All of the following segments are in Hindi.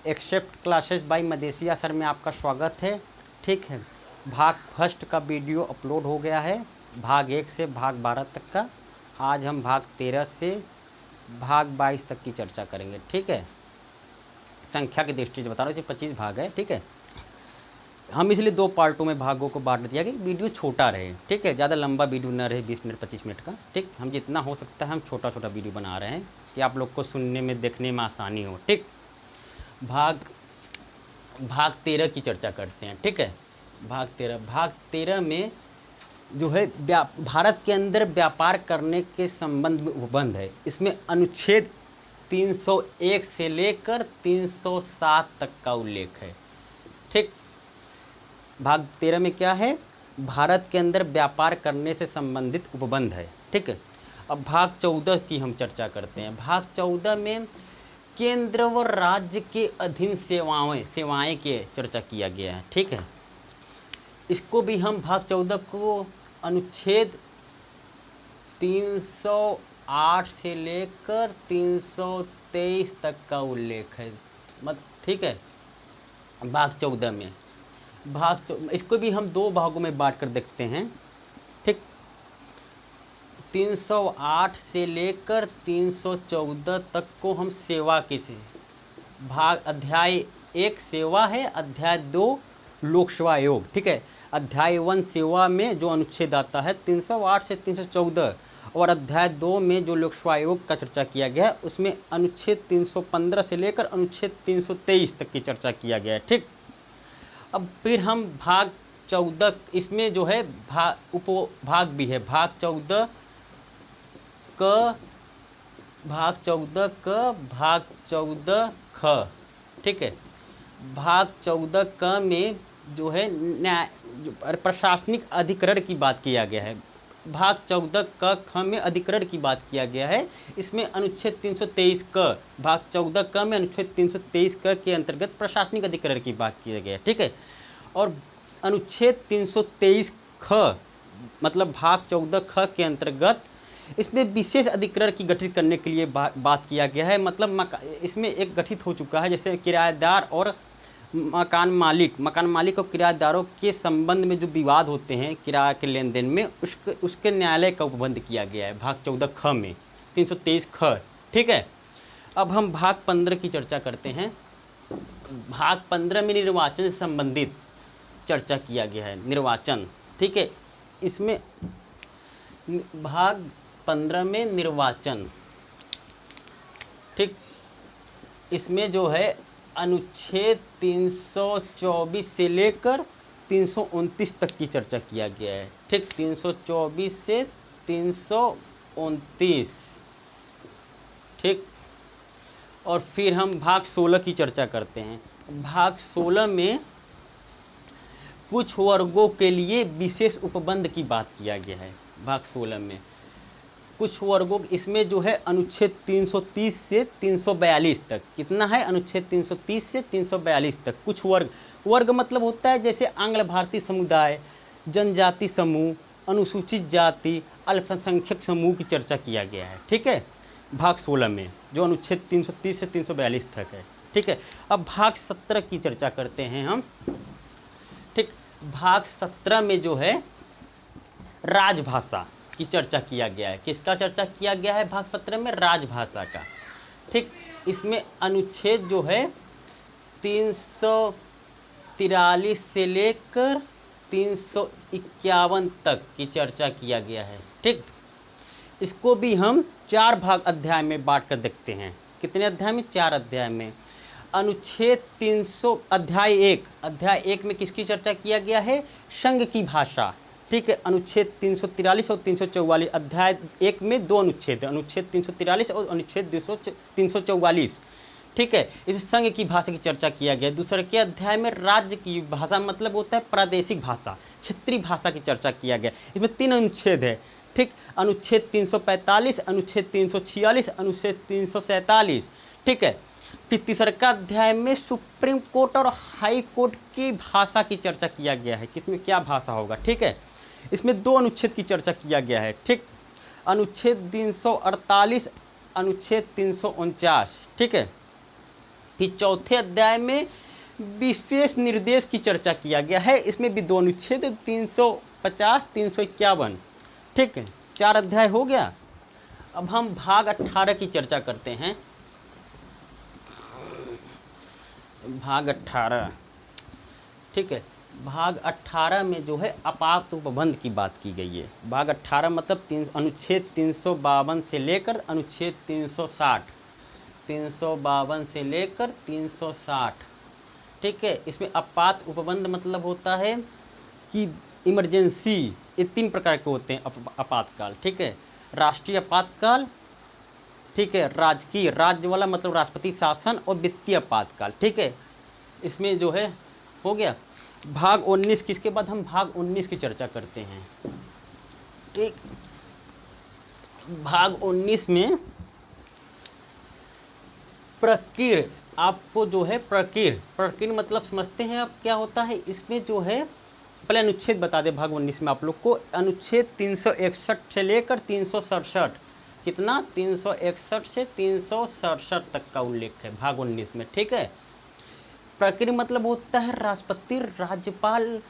Accept classes by Madeshiya sir में आपका स्वागत है। ठीक है, भाग फर्स्ट का वीडियो अपलोड हो गया है, भाग 1 से भाग 12 तक का। आज हम भाग 13 से भाग 22 तक की चर्चा करेंगे। ठीक है, संख्या की दृष्टि से बता रहा हूँ, 25 भाग है। ठीक है, हम इसलिए 2 पार्टों में भागों को बांट दिया कि वीडियो छोटा रहे। ठीक है, ज़्यादा लंबा वीडियो न रहे, 20 मिनट 25 मिनट का। ठीक, हम जितना हो सकता है हम छोटा छोटा वीडियो बना रहे हैं कि आप लोग को सुनने में देखने में आसानी हो। ठीक, भाग 13 की चर्चा करते हैं। ठीक है, भाग 13 में जो है भारत के अंदर व्यापार करने के संबंध में उपबंध है। इसमें अनुच्छेद 301 से लेकर 307 तक का उल्लेख है। ठीक, भाग 13 में क्या है, भारत के अंदर व्यापार करने से संबंधित उपबंध है। ठीक है, अब भाग 14 की हम चर्चा करते हैं। भाग 14 में केंद्र व राज्य के अधीन सेवाएं के चर्चा किया गया है। ठीक है, इसको भी हम भाग 14 को अनुच्छेद 308 से लेकर 323 तक का उल्लेख है। ठीक है, भाग 14 में इसको भी हम 2 भागों में बांट कर देखते हैं। ठीक, 308 से लेकर 314 तक को हम सेवा के से भाग अध्याय 1 सेवा है, अध्याय 2 लोक सेवा आयोग। ठीक है, अध्याय 1 सेवा में जो अनुच्छेद आता है 308 से 314 और अध्याय 2 में जो लोक सेवा आयोग का चर्चा किया गया है उसमें अनुच्छेद 315 से लेकर अनुच्छेद 323 तक की चर्चा किया गया है। ठीक, अब फिर हम भाग 14 इसमें जो है उपभाग भी है। भाग 14 ख। ठीक है, भाग 14 क में जो है प्रशासनिक अधिकरण की बात किया गया है। भाग 14 क ख में अधिकरण की बात किया गया है। इसमें अनुच्छेद 323 क, भाग 14 क में अनुच्छेद 323 क के अंतर्गत प्रशासनिक अधिकरण की बात किया गया है। ठीक है, और अनुच्छेद 323 ख मतलब भाग 14 ख के अंतर्गत इसमें विशेष अधिकरण की गठित करने के लिए बात किया गया है। मतलब इसमें एक गठित हो चुका है, जैसे किराएदार और मकान मालिक और किराएदारों के संबंध में जो विवाद होते हैं किराए के लेन देन में, उसके न्यायालय का उपबंध किया गया है भाग 14 ख में 323 ख। ठीक है, अब हम भाग 15 की चर्चा करते हैं। भाग 15 में निर्वाचन से संबंधित चर्चा किया गया है। निर्वाचन, ठीक है, इसमें भाग 15 में निर्वाचन। ठीक, इसमें जो है अनुच्छेद 324 से लेकर 329 तक की चर्चा किया गया है। ठीक, 324 से 329। ठीक, और फिर हम भाग 16 की चर्चा करते हैं। भाग 16 में कुछ वर्गों के लिए विशेष उपबंध की बात किया गया है। भाग 16 में कुछ वर्गों, इसमें जो है अनुच्छेद 330 से 342 तक, कितना है, अनुच्छेद 330 से 342 तक कुछ वर्ग मतलब होता है जैसे आंग्ल भारतीय समुदाय, जनजाति समूह, अनुसूचित जाति, अल्पसंख्यक समूह की चर्चा किया गया है। ठीक है, भाग 16 में जो अनुच्छेद 330 से 342 तक है। ठीक है, अब भाग 17 की चर्चा करते हैं हम। ठीक, भाग 17 में जो है राजभाषा की चर्चा किया गया है। किसका चर्चा किया गया है भाग 17 में? राजभाषा का। ठीक, इसमें अनुच्छेद जो है 343 से लेकर 351 तक की चर्चा किया गया है। ठीक, इसको भी हम 4 भाग अध्याय में बांट कर देखते हैं। कितने अध्याय में? 4 अध्याय में। अनुच्छेद 300 अध्याय 1 में किसकी चर्चा किया गया है? संघ की भाषा। ठीक है, अनुच्छेद 343 और 344। अध्याय 1 में 2 अनुच्छेद है, अनुच्छेद 343 और अनुच्छेद 344। ठीक है, इस संघ की भाषा की चर्चा किया गया। दूसरे के अध्याय में राज्य की भाषा मतलब होता है प्रादेशिक भाषा, क्षेत्रीय भाषा की चर्चा किया गया। इसमें 3 अनुच्छेद है। ठीक, अनुच्छेद 345, अनुच्छेद 346, अनुच्छेद 347। ठीक है, फिर तीसरे का अध्याय में सुप्रीम कोर्ट और हाई कोर्ट की भाषा की चर्चा किया गया है, किसमें क्या भाषा होगा। ठीक है, इसमें 2 अनुच्छेद की चर्चा किया गया है। ठीक, अनुच्छेद 348, अनुच्छेद 349। ठीक है, फिर चौथे अध्याय में विशेष निर्देश की चर्चा किया गया है। इसमें भी 2 अनुच्छेद 350 351, ठीक है, 4 अध्याय हो गया। अब हम भाग 18 की चर्चा करते हैं। भाग 18, ठीक है, भाग 18 में जो है आपात उपबंध की बात की गई है। भाग 18 मतलब अनुच्छेद 352 से लेकर अनुच्छेद 360, 352 से लेकर 360, ठीक है। इसमें आपात उपबंध मतलब होता है कि इमरजेंसी, ये 3 प्रकार के होते हैं आपातकाल, ठीक है। राष्ट्रीय आपातकाल, ठीक है, राजकीय, राज्य वाला मतलब राष्ट्रपति शासन, और वित्तीय आपातकाल, ठीक है। इसमें जो है हो गया भाग 19 की। इसके बाद हम भाग 19 की चर्चा करते हैं, ठीक। भाग 19 में प्रकीर्, आपको जो है प्रकीर् मतलब समझते हैं आप क्या होता है। इसमें जो है पहले अनुच्छेद बता दे भाग 19 में आप लोग को। अनुच्छेद 361 से लेकर 367, कितना, 361 से 367 तक का उल्लेख है भाग 19 में, ठीक है। प्रक्रिया मतलब होता है राष्ट्रपति राज्यपाल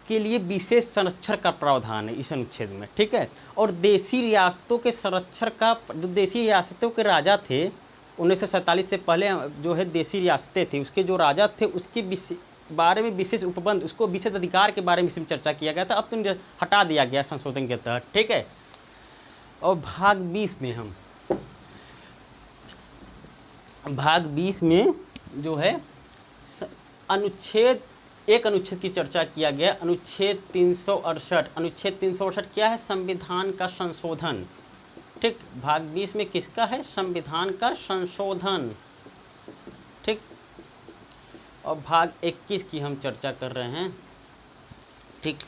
के लिए विशेष संरक्षण का प्रावधान है इस अनुच्छेद में, ठीक है। और देशी रियासतों के संरक्षण का, जो देशी रियासतों के राजा थे 1947 से पहले जो है देशी रियासतें थी, उसके जो राजा थे उसके बारे में विशेष उपबंध, उसको विशेष अधिकार के बारे में इसमें चर्चा किया गया था। अब तो हटा दिया गया संशोधन के तहत, ठीक है। और भाग 20 में हम भाग 20 में जो है एक अनुच्छेद की चर्चा किया गया, अनुच्छेद 368। अनुच्छेद 368 क्या है, संविधान का संशोधन, ठीक। भाग 20 में किसका है, संविधान का संशोधन, ठीक। और भाग 21 की हम चर्चा कर रहे हैं, ठीक।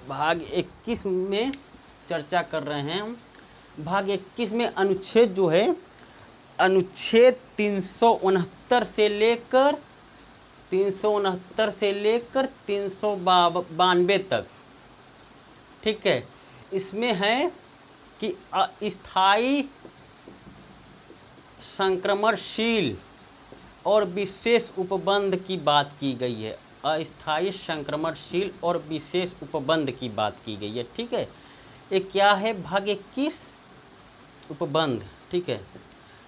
भाग 21 में चर्चा कर रहे हैं हम। भाग 21 में अनुच्छेद जो है, अनुच्छेद 369 से लेकर 392 तक, ठीक है। इसमें है कि अस्थायी, संक्रमणशील और विशेष उपबंध की बात की गई है। अस्थायी, संक्रमणशील और विशेष उपबंध की बात की गई है, ठीक है। ये क्या है, भाग 21 उपबंध, ठीक है।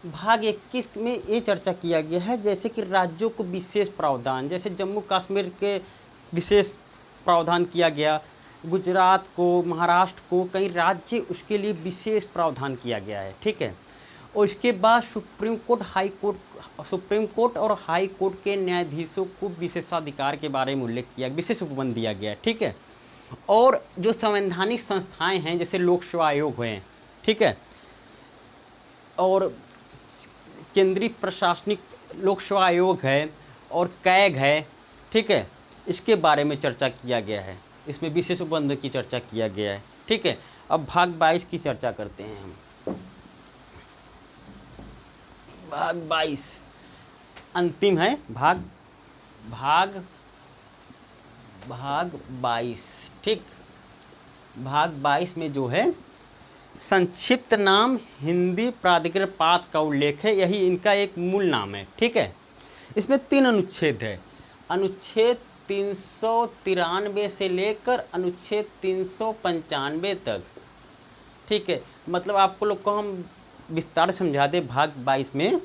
भाग 21 में ये चर्चा किया गया है जैसे कि राज्यों को विशेष प्रावधान, जैसे जम्मू कश्मीर के विशेष प्रावधान किया गया, गुजरात को, महाराष्ट्र को, कई राज्य उसके लिए विशेष प्रावधान किया गया है, ठीक है। और इसके बाद सुप्रीम कोर्ट और हाई कोर्ट के न्यायाधीशों को विशेषाधिकार के बारे में उल्लेख किया, विशेष उपबंध दिया गया है, ठीक है। और जो संवैधानिक संस्थाएं हैं जैसे लोक सेवा आयोग हैं, ठीक है, और केंद्रीय प्रशासनिक लोक सेवा आयोग है और कैग है, ठीक है, इसके बारे में चर्चा किया गया है। इसमें विशेष उपबंध की चर्चा किया गया है, ठीक है। अब भाग 22 की चर्चा करते हैं हम। भाग 22 अंतिम है, भाग 22, ठीक। भाग 22 में जो है संक्षिप्त नाम हिंदी प्राधिकरण पाठ का उल्लेख है, यही इनका एक मूल नाम है, ठीक है। इसमें 3 अनुच्छेद है, अनुच्छेद 393 से लेकर अनुच्छेद 395 तक, ठीक है। मतलब आपको लोग को हम विस्तार समझा दें भाग 22 में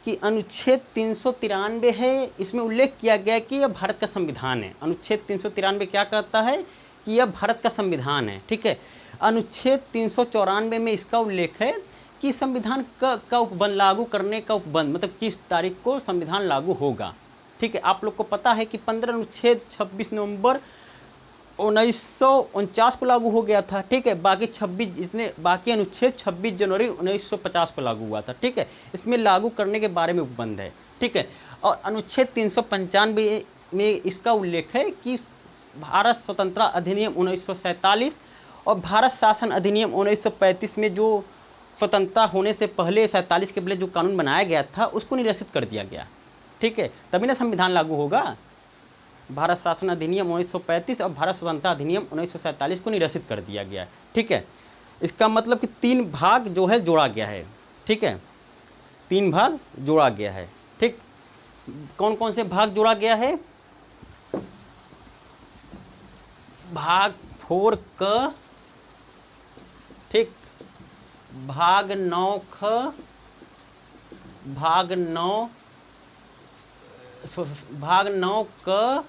कि अनुच्छेद 393 है, इसमें उल्लेख किया गया कि यह भारत का संविधान है। अनुच्छेद 393 क्या कहता है कि यह भारत का संविधान है, ठीक है। अनुच्छेद 394 में इसका उल्लेख है कि संविधान का उपबंध लागू करने का उपबंध, मतलब किस तारीख को संविधान लागू होगा, ठीक है। आप लोग को पता है कि 15 अनुच्छेद 26 नवंबर 1949 को लागू हो गया था, ठीक है। बाकी अनुच्छेद 26 जनवरी 1950 को लागू हुआ था, ठीक है। इसमें लागू करने के बारे में उपबंध है, ठीक है। और अनुच्छेद 395 में इसका उल्लेख है कि भारत स्वतंत्रता अधिनियम 1947 और भारत शासन अधिनियम 1935 में जो स्वतंत्रता होने से पहले 47 के पहले जो कानून बनाया गया था उसको निरसित कर दिया गया, ठीक है। तभी ना संविधान लागू होगा। भारत शासन अधिनियम 1935 और भारत स्वतंत्रता अधिनियम 1947 को निरसित कर दिया गया, ठीक है। इसका मतलब कि 3 भाग जो है जोड़ा गया है, ठीक है, 3 भाग जोड़ा गया है, ठीक। कौन कौन से भाग जोड़ा गया है? भाग 4 क, ठीक, भाग 9 ख, भाग 9 क,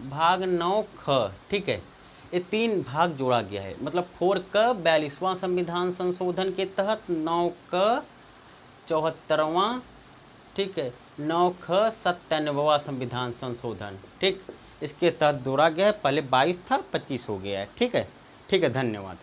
भाग 9 ख, ठीक है। ये 3 भाग जोड़ा गया है, मतलब 4 क 42वां संविधान संशोधन के तहत, 9 क 74वां, ठीक है, 9 ख 97वां संविधान संशोधन, ठीक, इसके तहत जोड़ा गया है। पहले 22 था, 25 हो गया है, ठीक है। ठीक है, धन्यवाद।